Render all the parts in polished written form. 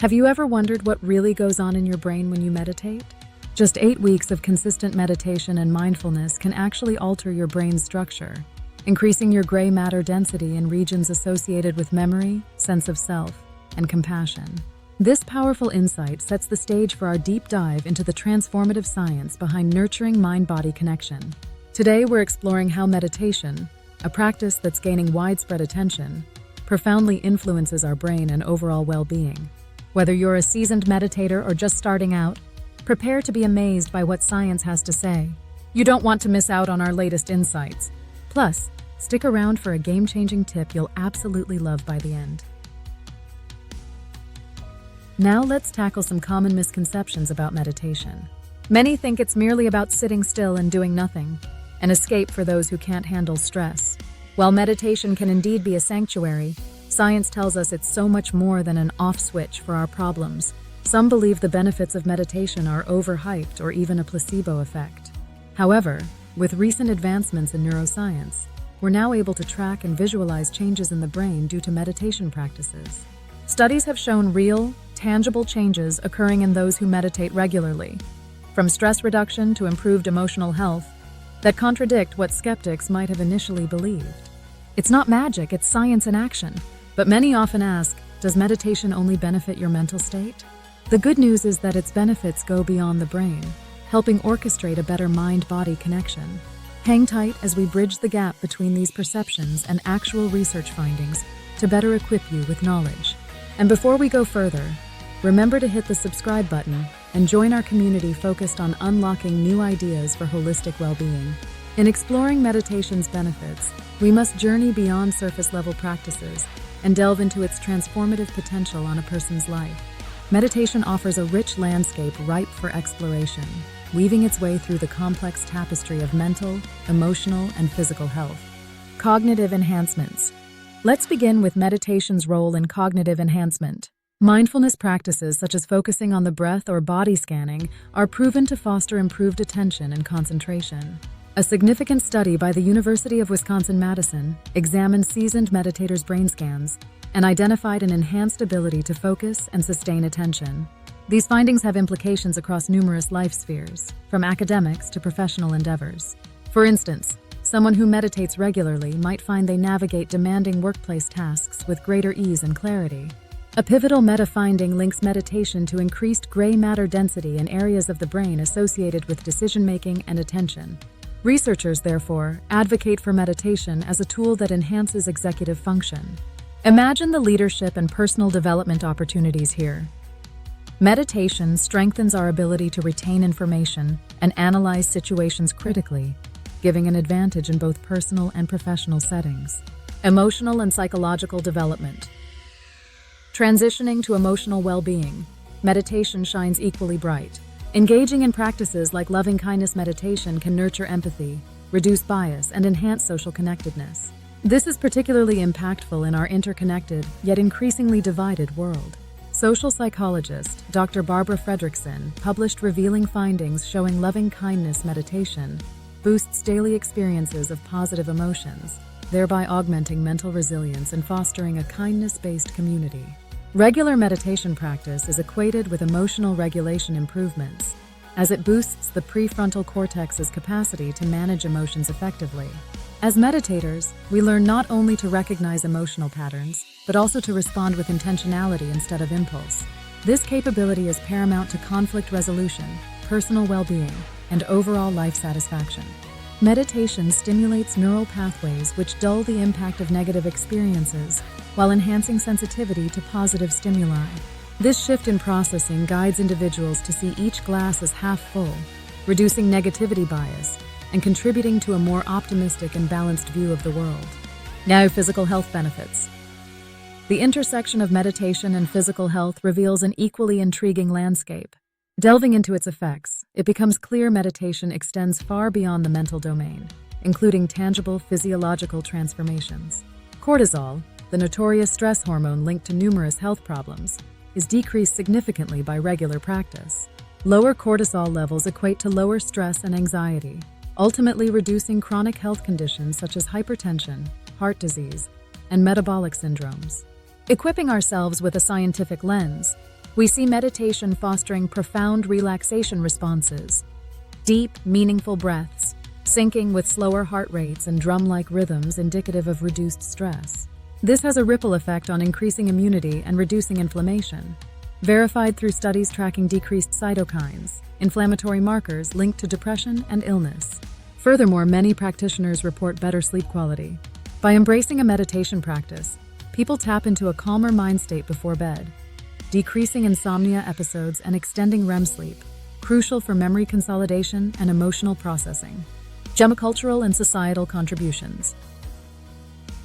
Have you ever wondered what really goes on in your brain when you meditate? Just 8 weeks of consistent meditation and mindfulness can actually alter your brain's structure, increasing your gray matter density in regions associated with memory, sense of self, and compassion. This powerful insight sets the stage for our deep dive into the transformative science behind nurturing mind-body connection. Today, we're exploring how meditation, a practice that's gaining widespread attention, profoundly influences our brain and overall well-being. Whether you're a seasoned meditator or just starting out, prepare to be amazed by what science has to say. You don't want to miss out on our latest insights. Plus, stick around for a game-changing tip you'll absolutely love by the end. Now let's tackle some common misconceptions about meditation. Many think it's merely about sitting still and doing nothing, an escape for those who can't handle stress. While meditation can indeed be a sanctuary, science tells us it's so much more than an off switch for our problems. Some believe the benefits of meditation are overhyped or even a placebo effect. However, with recent advancements in neuroscience, we're now able to track and visualize changes in the brain due to meditation practices. Studies have shown real, tangible changes occurring in those who meditate regularly, from stress reduction to improved emotional health, that contradict what skeptics might have initially believed. It's not magic, it's science in action. But many often ask, does meditation only benefit your mental state? The good news is that its benefits go beyond the brain, helping orchestrate a better mind-body connection. Hang tight as we bridge the gap between these perceptions and actual research findings to better equip you with knowledge. And before we go further, remember to hit the subscribe button and join our community focused on unlocking new ideas for holistic well-being. In exploring meditation's benefits, we must journey beyond surface-level practices and delve into its transformative potential on a person's life. Meditation offers a rich landscape ripe for exploration, weaving its way through the complex tapestry of mental, emotional, and physical health. Cognitive enhancements. Let's begin with meditation's role in cognitive enhancement. Mindfulness practices such as focusing on the breath or body scanning are proven to foster improved attention and concentration. A significant study by the University of Wisconsin-Madison examined seasoned meditators' brain scans and identified an enhanced ability to focus and sustain attention. These findings have implications across numerous life spheres, from academics to professional endeavors. For instance, someone who meditates regularly might find they navigate demanding workplace tasks with greater ease and clarity. A pivotal meta-finding links meditation to increased gray matter density in areas of the brain associated with decision-making and attention. Researchers, therefore, advocate for meditation as a tool that enhances executive function. Imagine the leadership and personal development opportunities here. Meditation strengthens our ability to retain information and analyze situations critically, giving an advantage in both personal and professional settings. Emotional and psychological development. Transitioning to emotional well-being, meditation shines equally bright. Engaging in practices like loving-kindness meditation can nurture empathy, reduce bias, and enhance social connectedness. This is particularly impactful in our interconnected, yet increasingly divided world. Social psychologist Dr. Barbara Fredrickson published revealing findings showing loving-kindness meditation boosts daily experiences of positive emotions, thereby augmenting mental resilience and fostering a kindness-based community. Regular meditation practice is equated with emotional regulation improvements, as it boosts the prefrontal cortex's capacity to manage emotions effectively. As meditators, we learn not only to recognize emotional patterns, but also to respond with intentionality instead of impulse. This capability is paramount to conflict resolution, personal well-being, and overall life satisfaction. Meditation stimulates neural pathways which dull the impact of negative experiences while enhancing sensitivity to positive stimuli. This shift in processing guides individuals to see each glass as half full, reducing negativity bias and contributing to a more optimistic and balanced view of the world. Now, physical health benefits. The intersection of meditation and physical health reveals an equally intriguing landscape. Delving into its effects, it becomes clear meditation extends far beyond the mental domain, including tangible physiological transformations. Cortisol, the notorious stress hormone linked to numerous health problems, is decreased significantly by regular practice. Lower cortisol levels equate to lower stress and anxiety, ultimately reducing chronic health conditions such as hypertension, heart disease, and metabolic syndromes. Equipping ourselves with a scientific lens, We see meditation fostering profound relaxation responses, deep, meaningful breaths, syncing with slower heart rates and drum-like rhythms indicative of reduced stress. This has a ripple effect on increasing immunity and reducing inflammation, verified through studies tracking decreased cytokines, inflammatory markers linked to depression and illness. Furthermore, many practitioners report better sleep quality. By embracing a meditation practice, people tap into a calmer mind state before bed, decreasing insomnia episodes and extending REM sleep, crucial for memory consolidation and emotional processing. Cultural and societal contributions.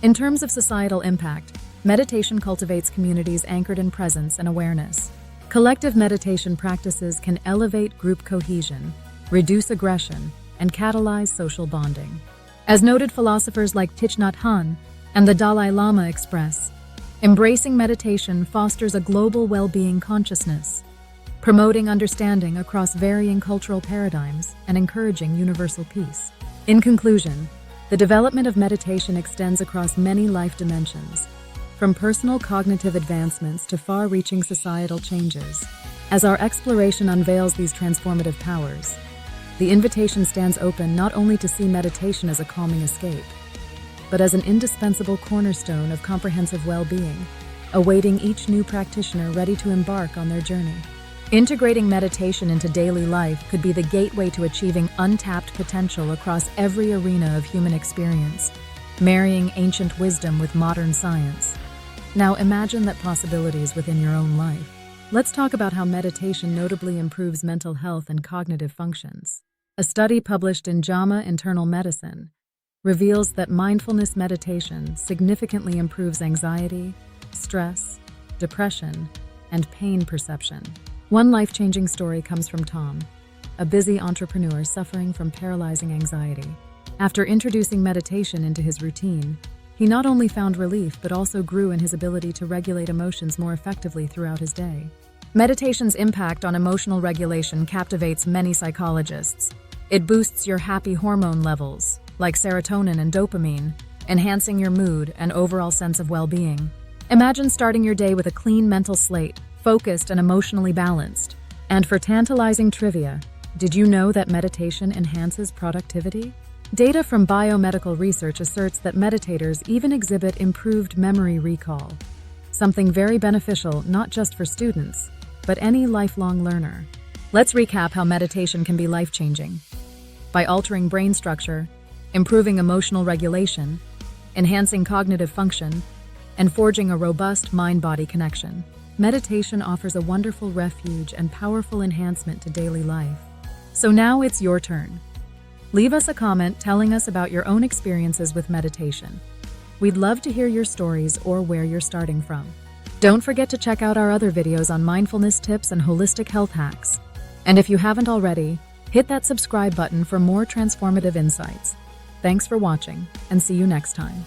In terms of societal impact, meditation cultivates communities anchored in presence and awareness. Collective meditation practices can elevate group cohesion, reduce aggression, and catalyze social bonding. As noted philosophers like Thich Nhat Hanh and the Dalai Lama express, embracing meditation fosters a global well-being consciousness, promoting understanding across varying cultural paradigms and encouraging universal peace. In conclusion, the development of meditation extends across many life dimensions, from personal cognitive advancements to far-reaching societal changes. As our exploration unveils these transformative powers, the invitation stands open not only to see meditation as a calming escape, but as an indispensable cornerstone of comprehensive well-being, awaiting each new practitioner ready to embark on their journey. Integrating meditation into daily life could be the gateway to achieving untapped potential across every arena of human experience, marrying ancient wisdom with modern science. Now imagine that possibilities within your own life. Let's talk about how meditation notably improves mental health and cognitive functions. A study published in JAMA Internal Medicine reveals that mindfulness meditation significantly improves anxiety, stress, depression, and pain perception. One life-changing story comes from Tom, a busy entrepreneur suffering from paralyzing anxiety. After introducing meditation into his routine, he not only found relief but also grew in his ability to regulate emotions more effectively throughout his day. Meditation's impact on emotional regulation captivates many psychologists. It boosts your happy hormone levels, like serotonin and dopamine, enhancing your mood and overall sense of well-being. Imagine starting your day with a clean mental slate, focused and emotionally balanced. And for tantalizing trivia, did you know that meditation enhances productivity? Data from biomedical research asserts that meditators even exhibit improved memory recall, something very beneficial not just for students, but any lifelong learner. Let's recap how meditation can be life-changing. By altering brain structure, improving emotional regulation, enhancing cognitive function, and forging a robust mind-body connection, meditation offers a wonderful refuge and powerful enhancement to daily life. So now it's your turn. Leave us a comment telling us about your own experiences with meditation. We'd love to hear your stories or where you're starting from. Don't forget to check out our other videos on mindfulness tips and holistic health hacks. And if you haven't already, hit that subscribe button for more transformative insights. Thanks for watching, and see you next time.